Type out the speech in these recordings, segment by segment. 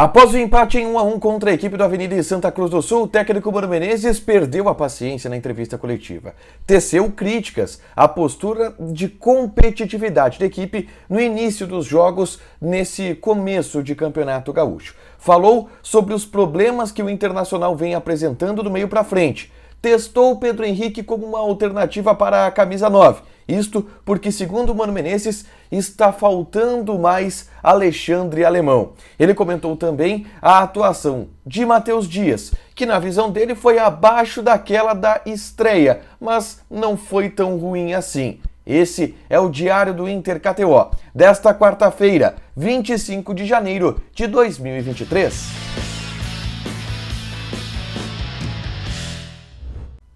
Após o empate em 1-1 contra a equipe do Avenida em Santa Cruz do Sul, o técnico Mano Menezes perdeu a paciência na entrevista coletiva. Teceu críticas à postura de competitividade da equipe no início dos jogos nesse começo de Campeonato Gaúcho. Falou sobre os problemas que o Internacional vem apresentando do meio para frente. Testou o Pedro Henrique como uma alternativa para a camisa 9. Isto porque, segundo o Mano Menezes, está faltando mais Alexandre Alemão. Ele comentou também a atuação de Matheus Dias, que na visão dele foi abaixo daquela da estreia, mas não foi tão ruim assim. Esse é o Diário do Inter KTO, desta quarta-feira, 25 de janeiro de 2023.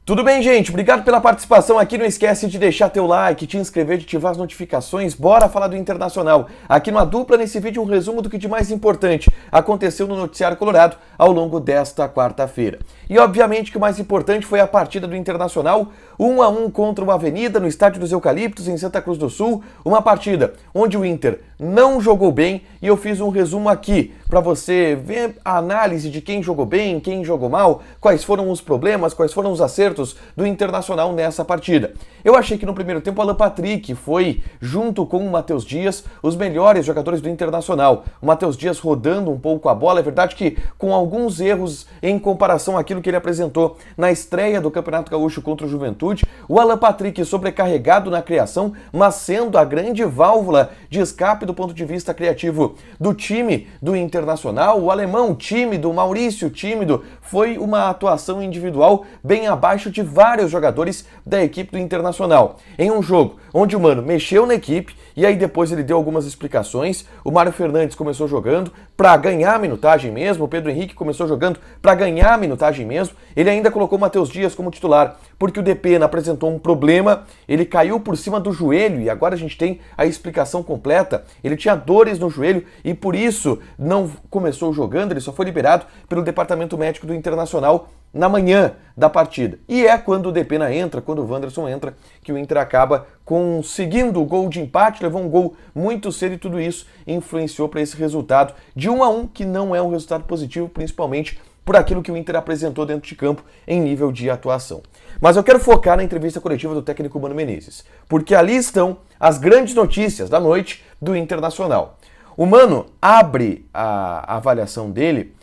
Tudo bem, gente? Obrigado pela participação aqui. Não esquece de deixar teu like, te inscrever, de ativar as notificações. Bora falar do Internacional. Aqui no A Dupla, nesse vídeo, um resumo do que de mais importante aconteceu no Noticiário Colorado ao longo desta quarta-feira. E obviamente que o mais importante foi a partida do Internacional, 1-1 contra o Avenida no Estádio dos Eucaliptos, em Santa Cruz do Sul. Uma partida onde o Inter não jogou bem e eu fiz um resumo aqui para você ver a análise de quem jogou bem, quem jogou mal, quais foram os problemas, quais foram os acertos do Internacional nessa partida. Eu achei que no primeiro tempo o Alan Patrick foi, junto com o Matheus Dias, os melhores jogadores do Internacional. O Matheus Dias rodando um pouco a bola, é verdade que com alguns erros em comparação àquilo que ele apresentou na estreia do Campeonato Gaúcho contra o Juventude. O Alan Patrick sobrecarregado na criação, mas sendo a grande válvula de escape do ponto de vista criativo do time do Internacional. O alemão tímido, o Maurício tímido, foi uma atuação individual bem abaixo de vários jogadores da equipe do Internacional. Em um jogo onde o Mano mexeu na equipe e aí depois ele deu algumas explicações, o Mário Fernandes começou jogando para ganhar minutagem mesmo, o Pedro Henrique começou jogando para ganhar minutagem mesmo, ele ainda colocou o Matheus Dias como titular, porque o DP apresentou um problema, ele caiu por cima do joelho e agora a gente tem a explicação completa. Ele tinha dores no joelho e por isso não começou jogando, ele só foi liberado pelo departamento médico do Internacional na manhã da partida. E é quando o Depena entra, quando o Wanderson entra, que o Inter acaba conseguindo o gol de empate, levou um gol muito cedo e tudo isso influenciou para esse resultado de 1-1, que não é um resultado positivo, principalmente por aquilo que o Inter apresentou dentro de campo em nível de atuação. Mas eu quero focar na entrevista coletiva do técnico Mano Menezes, porque ali estão as grandes notícias da noite do Internacional. O Mano abre a avaliação dele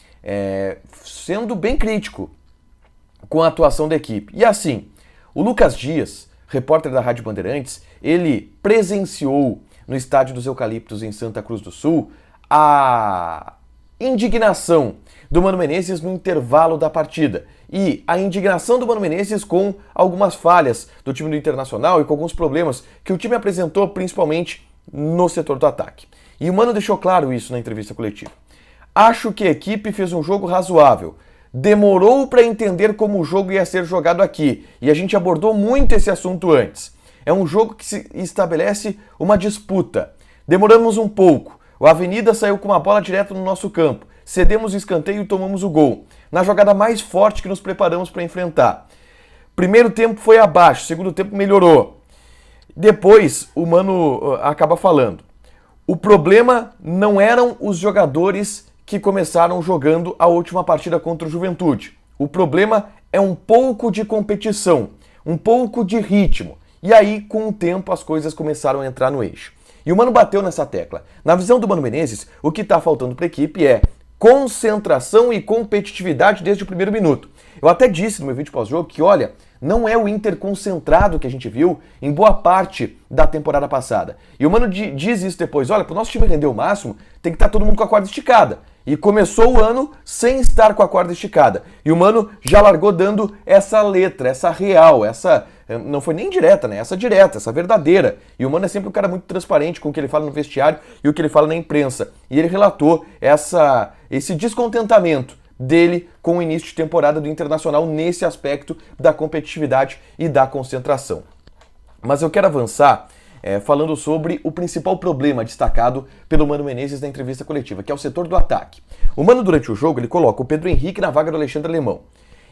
sendo bem crítico com a atuação da equipe. E assim, o Lucas Dias, repórter da Rádio Bandeirantes, ele presenciou no Estádio dos Eucaliptos em Santa Cruz do Sul a indignação do Mano Menezes no intervalo da partida e a indignação do Mano Menezes com algumas falhas do time do Internacional e com alguns problemas que o time apresentou principalmente no setor do ataque. E o Mano deixou claro isso na entrevista coletiva. Acho que a equipe fez um jogo razoável. Demorou para entender como o jogo ia ser jogado aqui e a gente abordou muito esse assunto antes. É um jogo que se estabelece uma disputa. Demoramos um pouco. O Avenida saiu com uma bola direto no nosso campo. Cedemos o escanteio e tomamos o gol. Na jogada mais forte que nos preparamos para enfrentar. Primeiro tempo foi abaixo, segundo tempo melhorou. Depois o Mano acaba falando. O problema não eram os jogadores que começaram jogando a última partida contra o Juventude. O problema é um pouco de competição, um pouco de ritmo. E aí, com o tempo, as coisas começaram a entrar no eixo. E o Mano bateu nessa tecla. Na visão do Mano Menezes, o que está faltando para a equipe é concentração e competitividade desde o primeiro minuto. Eu até disse no meu vídeo pós-jogo que, olha, não é o Inter concentrado que a gente viu em boa parte da temporada passada. E o Mano diz isso depois, olha, para o nosso time render o máximo, tem que estar todo mundo com a corda esticada. E começou o ano sem estar com a corda esticada. E o Mano já largou dando essa letra, essa real, essa... Não foi nem direta, né? Essa direta, essa verdadeira. E o Mano é sempre um cara muito transparente com o que ele fala no vestiário e o que ele fala na imprensa. E ele relatou esse descontentamento dele com o início de temporada do Internacional nesse aspecto da competitividade e da concentração. Mas eu quero avançar falando sobre o principal problema destacado pelo Mano Menezes na entrevista coletiva, que é o setor do ataque. O Mano, durante o jogo, ele coloca o Pedro Henrique na vaga do Alexandre Alemão.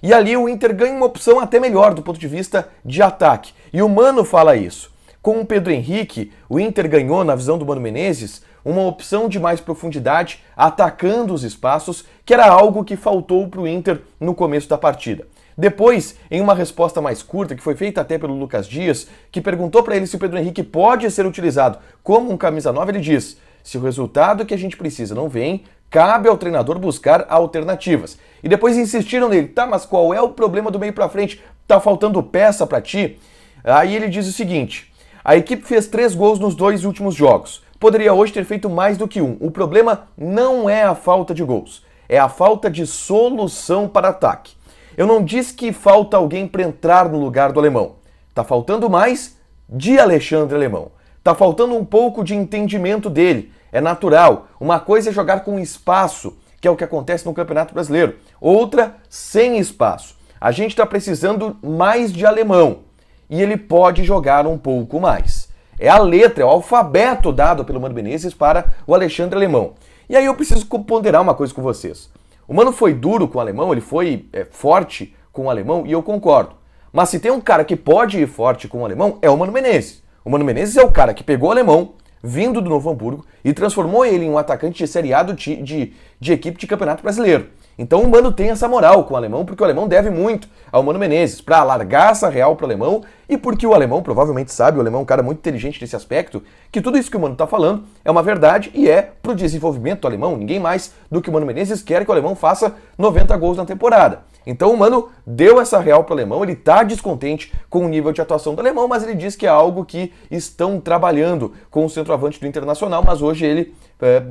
E ali o Inter ganha uma opção até melhor do ponto de vista de ataque. E o Mano fala isso. Com o Pedro Henrique, o Inter ganhou, na visão do Mano Menezes, uma opção de mais profundidade, atacando os espaços, que era algo que faltou para o Inter no começo da partida. Depois, em uma resposta mais curta, que foi feita até pelo Lucas Dias, que perguntou para ele se o Pedro Henrique pode ser utilizado como um camisa 9, ele diz: se o resultado que a gente precisa não vem, cabe ao treinador buscar alternativas. E depois insistiram nele: tá, mas qual é o problema do meio para frente? Tá faltando peça para ti? Aí ele diz o seguinte: a equipe fez 3 gols nos 2 últimos jogos. Poderia hoje ter feito mais do que um. O problema não é a falta de gols, é a falta de solução para ataque. Eu não disse que falta alguém para entrar no lugar do Alemão. Tá faltando mais de Alexandre Alemão. Tá faltando um pouco de entendimento dele. É natural. Uma coisa é jogar com espaço, que é o que acontece no Campeonato Brasileiro. Outra, sem espaço. A gente está precisando mais de Alemão. E ele pode jogar um pouco mais. É a letra, é o alfabeto dado pelo Mano Menezes para o Alexandre Alemão. E aí eu preciso ponderar uma coisa com vocês. O Mano foi duro com o Alemão, ele foi forte com o Alemão, e eu concordo. Mas se tem um cara que pode ir forte com o Alemão, é o Mano Menezes. O Mano Menezes é o cara que pegou o Alemão, vindo do Novo Hamburgo, e transformou ele em um atacante de Série A de equipe de Campeonato Brasileiro. Então o Mano tem essa moral com o Alemão, porque o Alemão deve muito ao Mano Menezes para largar essa real para o Alemão, e porque o Alemão provavelmente sabe, o Alemão é um cara muito inteligente nesse aspecto, que tudo isso que o Mano está falando é uma verdade e é pro desenvolvimento do Alemão. Ninguém mais do que o Mano Menezes quer que o Alemão faça 90 gols na temporada. Então o Mano deu essa real para o Alemão, ele está descontente com o nível de atuação do Alemão, mas ele diz que é algo que estão trabalhando com o centroavante do Internacional, mas hoje ele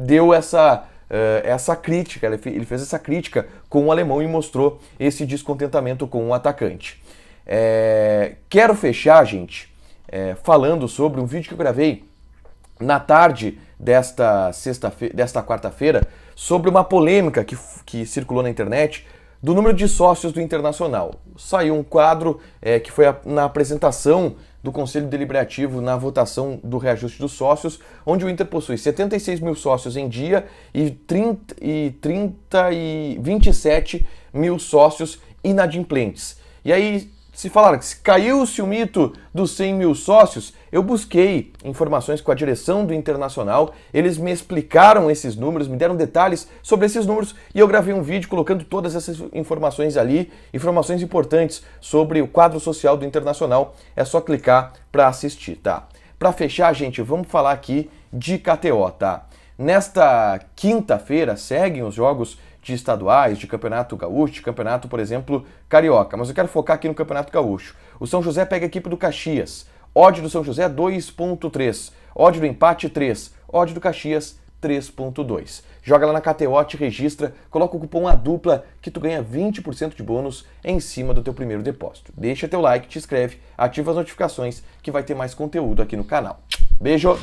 deu essa crítica, ele fez essa crítica com o Alemão e mostrou esse descontentamento com o atacante. Quero fechar, gente, falando sobre um vídeo que eu gravei na tarde desta quarta-feira sobre uma polêmica que circulou na internet do número de sócios do Internacional. Saiu um quadro que foi na apresentação do Conselho Deliberativo na votação do reajuste dos sócios, onde o Inter possui 76 mil sócios em dia e 27 mil sócios inadimplentes. E aí se falaram que caiu-se o mito dos 100 mil sócios. Eu busquei informações com a direção do Internacional, eles me explicaram esses números, me deram detalhes sobre esses números e eu gravei um vídeo colocando todas essas informações ali, informações importantes sobre o quadro social do Internacional. É só clicar para assistir, tá? Para fechar, gente, vamos falar aqui de KTO, tá? Nesta quinta-feira seguem os jogos de estaduais, de Campeonato Gaúcho, de Campeonato, por exemplo, Carioca. Mas eu quero focar aqui no Campeonato Gaúcho. O São José pega a equipe do Caxias. Odd do São José 2.3. Odd do empate 3. Odd do Caxias 3.2. Joga lá na KTO, te registra, coloca o cupom ADUPLA que tu ganha 20% de bônus em cima do teu primeiro depósito. Deixa teu like, te inscreve, ativa as notificações que vai ter mais conteúdo aqui no canal. Beijo!